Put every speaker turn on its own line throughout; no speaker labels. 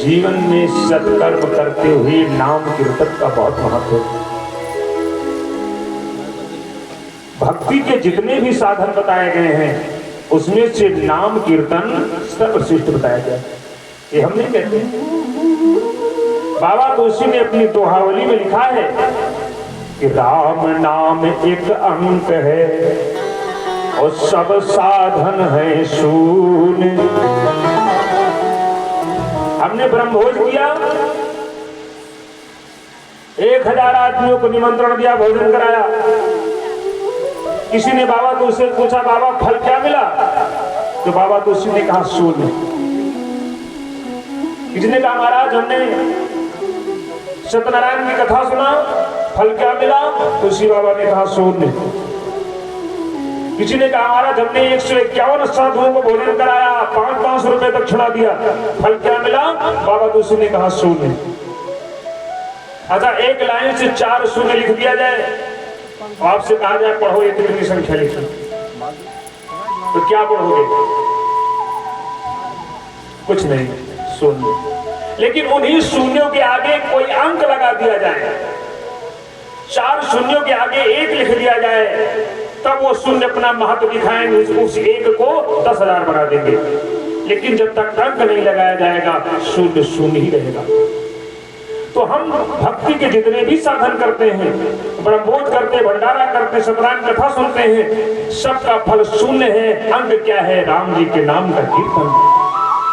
जीवन में सत्कर्म करते हुए नाम कीर्तन का बहुत महत्व है। भक्ति के जितने भी साधन बताए गए हैं उसमें से नाम कीर्तन सर्वश्रेष्ठ बताया गया। ये हम नहीं कहते। बाबा तुलसी ने अपनी दोहावली में लिखा है कि राम नाम एक अंक है और सब साधन है शून्य। हमने ब्रह्मभोज किया, 1000 आदमियों को निमंत्रण दिया, भोजन कराया। किसी ने बाबा तुलसी से पूछा, बाबा फल क्या मिला? तो बाबा तुलसी ने कहा शून्य। किसी ने कहा महाराज हमने सत्यनारायण की कथा सुना, फल क्या मिला? तुलसी बाबा ने कहा शून्य। किसी ने कहा महाराज हमने 151 साधुओं को भोजन कराया, 500 रुपए दक्षिणा दिया, फल क्या मिला? बाबा तुलसी ने कहा शून्य। अच्छा एक लाइन से 4 शून्य लिख दिया जाए, आपसे कहा जाए पढ़ो ये कितनी संख्या लिखी, तो क्या पढ़ोगे? कुछ नहीं, शून्य। लेकिन उन्हीं शून्यों के आगे कोई अंक लगा दिया जाए, 4 शून्यों के आगे 1 लिख दिया जाए, तब वो शून्य अपना महत्व दिखाएंगे, उस 1 को 10,000 बना देंगे। लेकिन जब तक अंक नहीं लगाया जाएगा शून्य शून्य ही रहेगा। तो हम भक्ति के जितने भी साधन करते हैं, ब्रह्मभोज करते, भंडारा करते, सत्यनारायण कथा सुनते हैं, सबका फल शून्य है। अंग क्या है? राम जी के नाम का कीर्तन।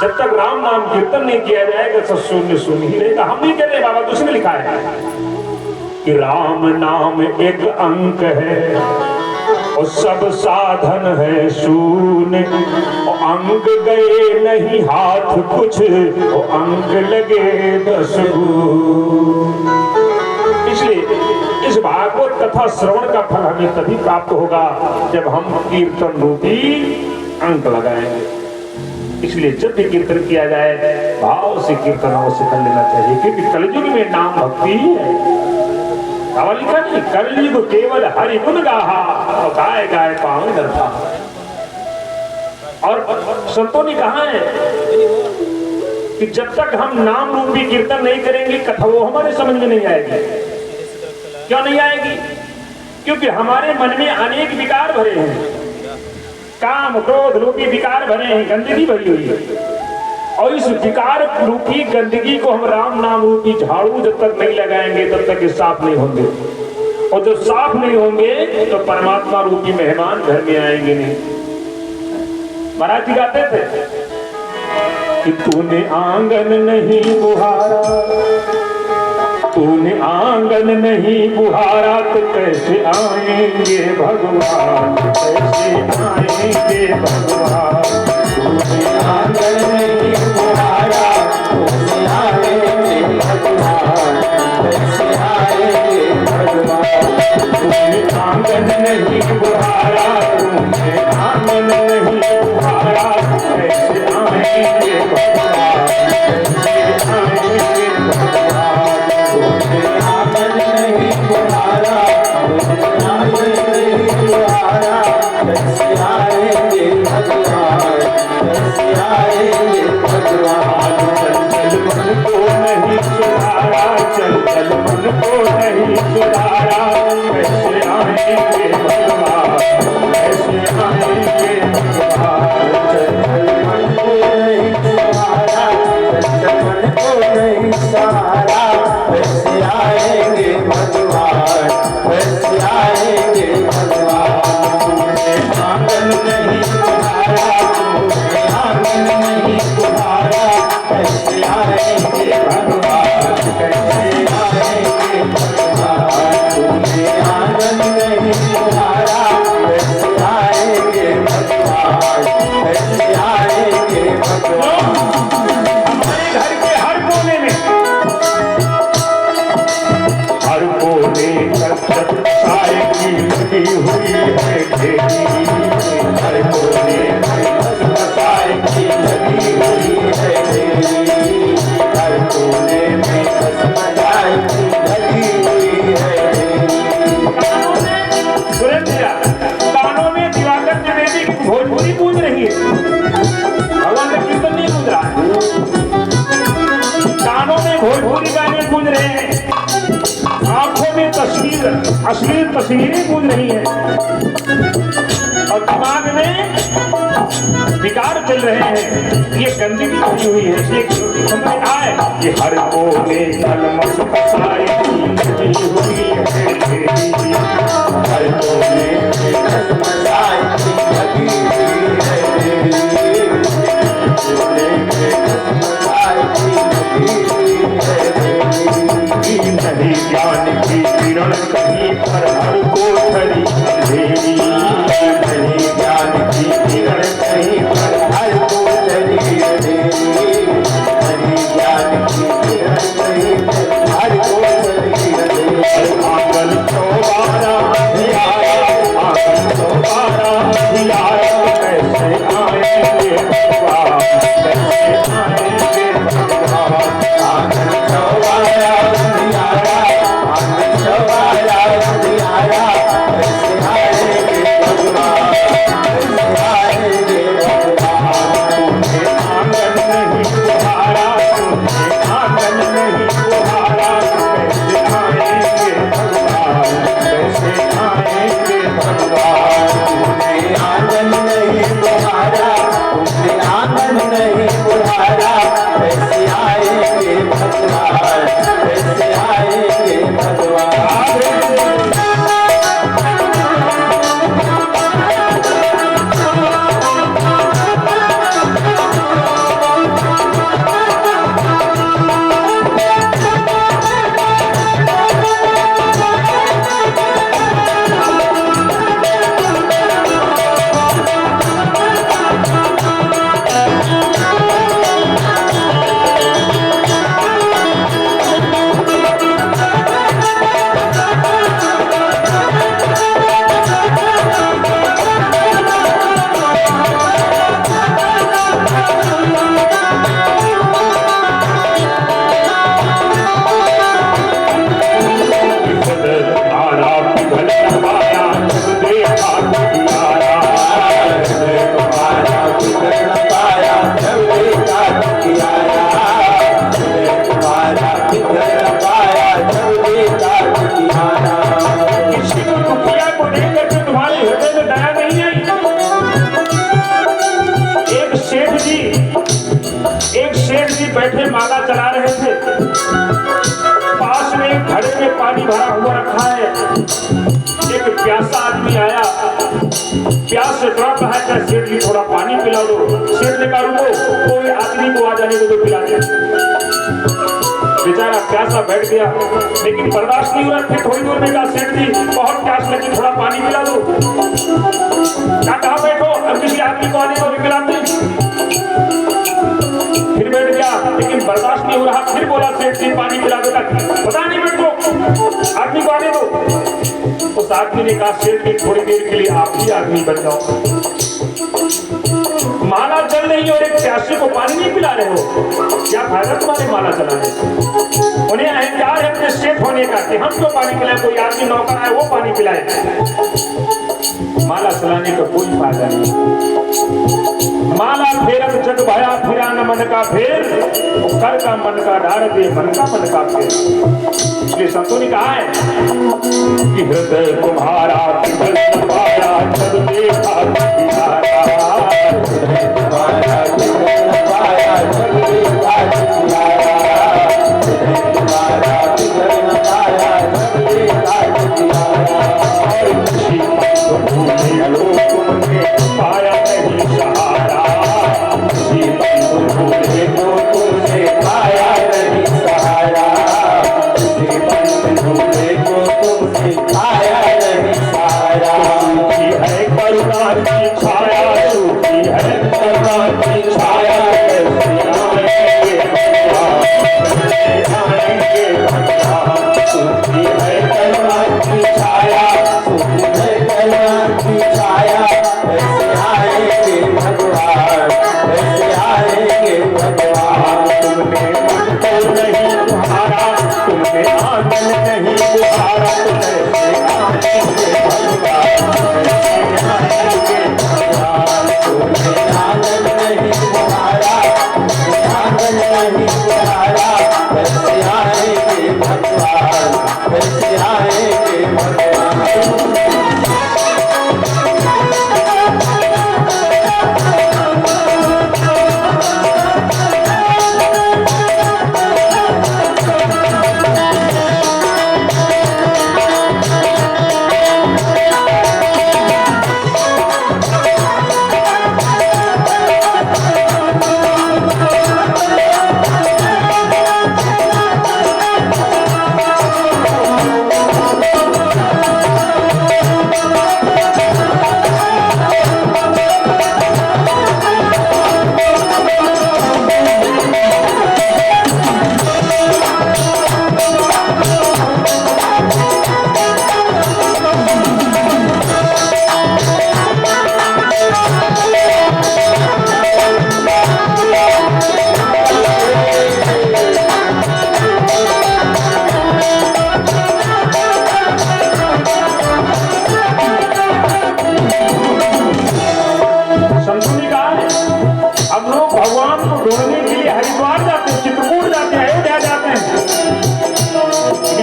जब तक राम नाम कीर्तन नहीं किया जाएगा सब शून्य शून्य ही रहेगा। हम नहीं कह रहे, बाबा तुलसी ने लिखा है कि राम नाम एक अंक है और सब साधन है शून्य। अंग गए नहीं हाथ कुछ, और अंग लगे 10 गुण। इसलिए इस भागवत कथा श्रवण का फल हमें तभी प्राप्त होगा जब हम कीर्तन रूपी अंक लगाएंगे। इसलिए जब भी कीर्तन किया जाए भाव से कीर्तन अवश्य कर लेना चाहिए, क्योंकि कलयुग में नाम भक्ति ही है। लिखा नहीं, कलयुग केवल हरि गुण गाहा और गाय गाय पावन दर्शा। और संतों ने कहा है कि जब तक हम नाम रूपी कीर्तन नहीं करेंगे कथा वो हमारे समझ में नहीं आएगी। क्यों नहीं आएगी? क्योंकि हमारे मन में अनेक विकार भरे हैं, काम क्रोध रूपी विकार भरे हैं, गंदगी भरी हुई है। और इस विकार रूपी गंदगी को हम राम नाम रूपी झाड़ू जब तक नहीं लगाएंगे तब तक ये साफ नहीं होंगे। और जब साफ नहीं होंगे तो परमात्मा रूपी मेहमान घर में आएंगे नहीं। महाराज जी गाते थे कि तूने आंगन नहीं बुहारा, तूने आंगन नहीं बुहारा तो कैसे आएंगे भगवान, कैसे आएंगे भगवान। तूने आंगन नहीं बुहारा, तूने आएंगे भगवान, कैसे आएंगे भगवान। तूने आंगन नहीं बुहारा, तूने आंगन नहीं बुहारा, कैसे आएंगे भगवान, कैसे आएंगे भगवान। तूने आंगन नहीं बुहारा, तूने आंगन नहीं बुहारा, कैसे आएंगे भगवान, कैसे आएंगे भगवान। चंचल मन को नहीं सुधारा, चंचल मन को नहीं सुधारा, कैसे आएंगे भगवान, कैसे आएंगे भगवान। चंचल मन को नहीं सुधारा, चंचल मन को नहीं सहारा, कैसे आएंगे भगवान, कैसे आएंगे भगवान। तूने आंगन नहीं बुहारा, तूने आंगन नहीं बुहारा, कैसे आएंगे भगवान, कैसे आएंगे भगवान। तूने आंगन नहीं बुहारा, कैसे आएंगे भगवान, कैसे आएंगे भगवान। हमारे घर के हर कोने में रहा है, कानों में भोजपुरी गाने गूंज रहे हैं, आंखों में तस्वीर अश्लील तस्वीरें गूंज रही हैं और दिमाग में विकार चल रहे हैं। ये गंदगी भरी हुई है। इसलिए समझ आए कि हर कोने कलमश फसाए हुई है, हर कोने नहीं ज्ञान की किरण कहीं पर हर कोठरी अंधेरी, नहीं ज्ञान की किरण कहीं पर हर कोठरी अंधेरी, नहीं ज्ञान की किरण कहीं पर हर कोठरी अंधेरी। आंगन चौबारा धियारा, आंगन चौबारा धियारा, कैसे आएंगे भगवान, कैसे आएंगे भगवान। आंगन चौबारा धियारा, आंगन चौबारा धियारा, कैसे आएंगे भगवान, कैसे आएंगे भगवान। तुमने आंगन नहीं बुहारा, तुमने आंगन नहीं बुहारा, कैसे आएंगे भगवान, कैसे आएंगे भगवान। तुमने आंगन नहीं बुहारा, तुमने आंगन नहीं बुहारा, कैसे आएंगे भगवान, कैसे आएंगे भगवान। बैठे माला चला रहे थे, पास में एक घड़े में पानी भरा हुआ रखा है। एक प्यासा आदमी आया, प्यास से तड़प रहा है, सेठ जी थोड़ा पानी पिला दो। सेठ ने कहा रुको, कोई आदमी को आ जाने को तो पिला दे। बेचारा प्यासा बैठ गया, लेकिन बर्दाश्त नहीं हो रहा। फिर थोड़ी दूर में कहा सेठ जी बहुत प्यास लगी, थोड़ा पानी पिला दो। कहा बैठो, अब किसी आदमी को आने को भी पिलाते। फिर बैठ गया, लेकिन बर्दाश्त नहीं हो रहा। फिर बोला सेठ जी पानी पिला दो। पता नहीं बैठो, आदमी को आने दो। उस आदमी ने कहा सेठ जी थोड़ी देर के लिए आप ही आदमी बन जाओ। माला चल रही और एक प्यासे को पानी नहीं पिला रहे हो, क्या फायदा तुम्हारे माला चलाने से। उन्हें अहंकार है अपने सेठ होने का कि हम तो पानी पिलाए, कोई आदमी नौकर आए वो पानी पिलाए। माला चलाने का कोई फायदा नहीं। माला फेरत जग भया फिरा न मन का फेर, कर का मन का डार दे मन का मन का फेर। इसलिए संतों ने कहा है कि हृदय तुम्हारा पाया जब देखा तुम्हारा, हृदय तुम्हारा पाया जब देखा तुम्हारा, हृदय तुम्हारा पाया जब देखा तुम्हारा। और खुशी तुमने लो तुमने पाया नहीं सहारा, जीवन तुमने तो तुमने पाया नहीं सहारा, जीवन तुमने तो तुमने पाया नहीं सहारा। सूखी है करुणा की छाया, सूखी है करुणा की छाया,
भगवान, कैसे आएंगे भगवान।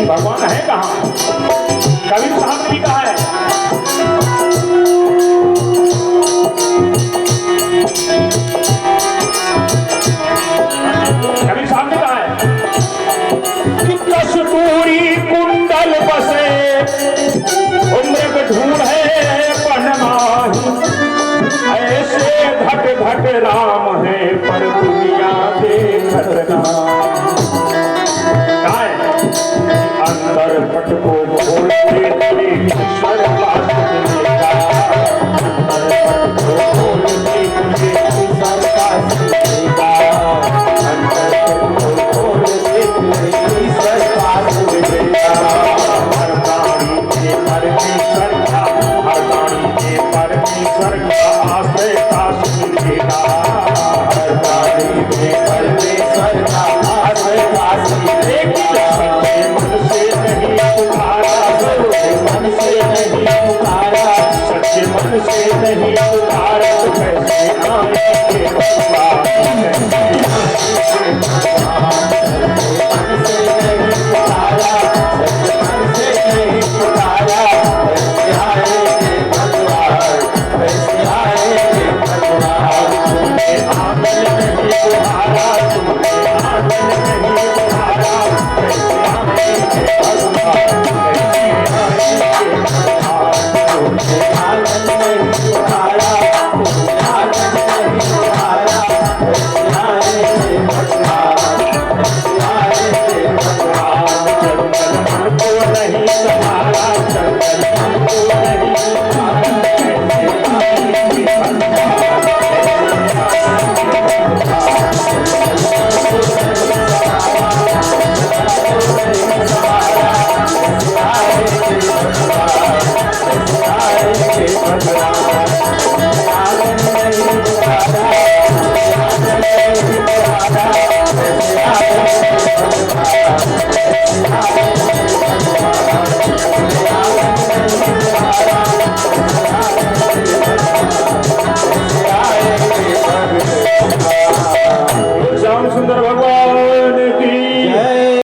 भगवान है कहाँ? कबीर साहब ने भी कहा है, कबीर साहब ने कहा है कि कस्तूरी कुंडल बसे उम्र ढूंढे पनमाही, ऐसे घट घट राम है पर दुनिया देखत ना। अंदर पट को खोल के तेरे ईश्वर पास मिलेगा, अंदर पट को खोल के तेरे ईश्वर पास मिलेगा, अंदर पट को खोल के तेरे ईश्वर पास मिलेगा। हर प्राणी के परमेश्वर का, हर प्राणी के परमेश्वर का आश्रय पास मिलेगा, हर प्राणी के परमेश्वर का आश्रय पास मिलेगा। सच्चे मन से नहीं पुकारा तो कैसे आएंगे भगवान, कैसे आएंगे भगवान। मन से नहीं पुकारा, सच्चे मन से नहीं पुकारा, कैसे आएंगे भगवान, कैसे आएंगे भगवान। तुमने आंगन नहीं पुकारा, तुमने आंगन नहीं पुकारा, कैसे आएंगे भगवान, कैसे आएंगे भगवान। तुमने आंगन नहीं पुकारा, तुमने आंगन नहीं पुकारा, कैसे आएंगे भगवान, कैसे आएंगे भगवान। चंचल मन को नहीं संभाला, चंचल मन को नहीं संभाला, कैसे आएंगे भगवान, कैसे आएंगे श्याम सुंदर भगवान